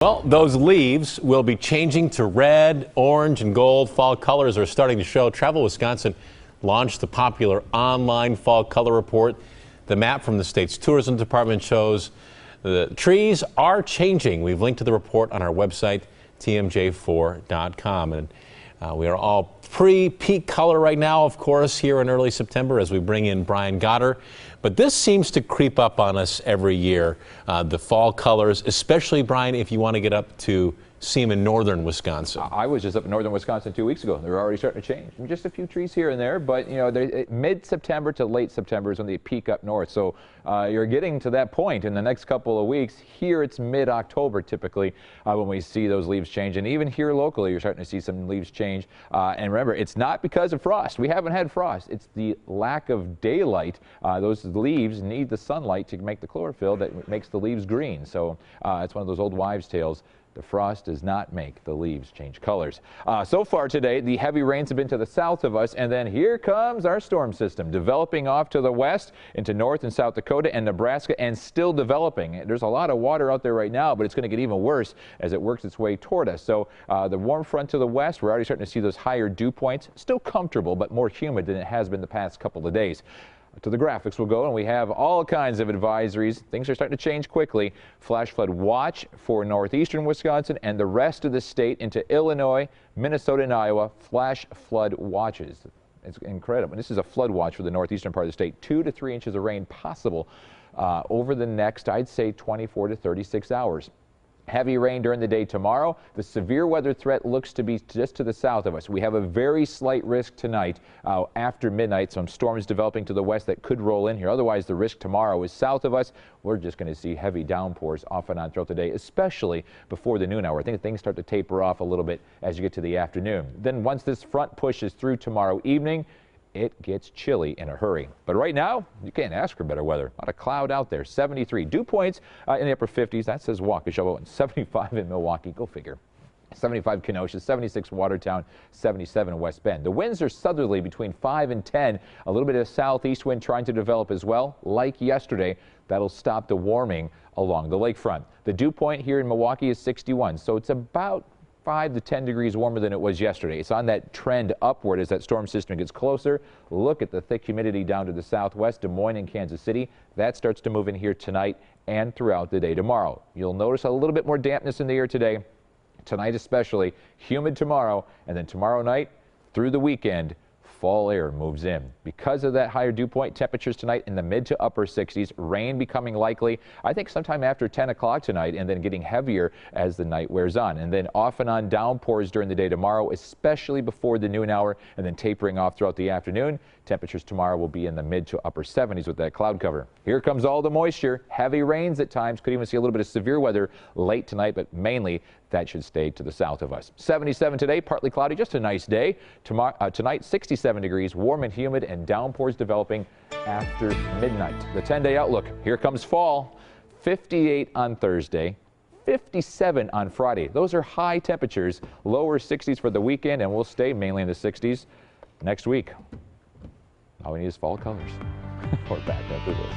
Well, those leaves will be changing to red, orange, and gold. Fall colors are starting to show. Travel Wisconsin launched the popular online fall color report. The map from the state's tourism department shows the trees are changing. We've linked to the report on our website, WTMJ-TV.com. And we are all pre-peak color right now, of course, here in early September as we bring in Brian Goddard. But this seems to creep up on us every year, the fall colors, especially, Brian, if you want to get up to see them in northern Wisconsin. I was just up in northern Wisconsin 2 weeks ago. They're already starting to change. Just a few trees here and there, but you know, mid-September to late September is when they peak up north. So you're getting to that point in the next couple of weeks. Here it's mid-October typically when we see those leaves change, and even here locally you're starting to see some leaves change. And remember, it's not because of frost. We haven't had frost. It's the lack of daylight. Those leaves need the sunlight to make the chlorophyll that makes the leaves green. So it's one of those old wives' tales. The frost does not make the leaves change colors. So far today, the heavy rains have been to the south of us, and then here comes our storm system developing off to the west into North and South Dakota and Nebraska, and still developing. There's a lot of water out there right now, but it's going to get even worse as it works its way toward us. So the warm front to the west, we're already starting to see those higher dew points. Still comfortable, but more humid than it has been the past couple of days. To the graphics we'll go, and we have all kinds of advisories. Things are starting to change quickly. Flash flood watch for northeastern Wisconsin and the rest of the state into Illinois, Minnesota, and Iowa. Flash flood watches. It's incredible. This is a flood watch for the northeastern part of the state. 2 to 3 inches of rain possible over the next, I'd say, 24 to 36 hours. Heavy rain during the day tomorrow. The severe weather threat looks to be just to the south of us. We have a very slight risk tonight after midnight. Some storms developing to the west that could roll in here. Otherwise, the risk tomorrow is south of us. We're just going to see heavy downpours off and on throughout the day, especially before the noon hour. I think things start to taper off a little bit as you get to the afternoon. Then once this front pushes through tomorrow evening, it gets chilly in a hurry. But right now, you can't ask for better weather. A lot of cloud out there. 73 dew points in the upper 50s. That says Waukesha. And 75 in Milwaukee. Go figure. 75 Kenosha, 76 Watertown, 77 West Bend. The winds are southerly between 5 and 10. A little bit of southeast wind trying to develop as well. Like yesterday, that'll stop the warming along the lakefront. The dew point here in Milwaukee is 61, so it's about 5 to 10 degrees warmer than it was yesterday. It's on that trend upward as that storm system gets closer. Look at the thick humidity down to the southwest, Des Moines and Kansas City. That starts to move in here tonight and throughout the day tomorrow. You'll notice a little bit more dampness in the air today. Tonight especially, humid tomorrow, and then tomorrow night through the weekend, fall air moves in. Because of that higher dew point, temperatures tonight in the mid to upper 60s, rain becoming likely, I think sometime after 10 o'clock tonight, and then getting heavier as the night wears on. And then off and on downpours during the day tomorrow, especially before the noon hour, and then tapering off throughout the afternoon. Temperatures tomorrow will be in the mid to upper 70s with that cloud cover. Here comes all the moisture. Heavy rains at times. Could even see a little bit of severe weather late tonight, but mainly that should stay to the south of us. 77 today, partly cloudy, just a nice day. Tonight, 67 degrees, warm and humid, and downpours developing after midnight. The 10-day outlook. Here comes fall. 58 on Thursday. 57 on Friday. Those are high temperatures. Lower 60s for the weekend, and we'll stay mainly in the 60s next week. All we need is fall colors. We're back after this.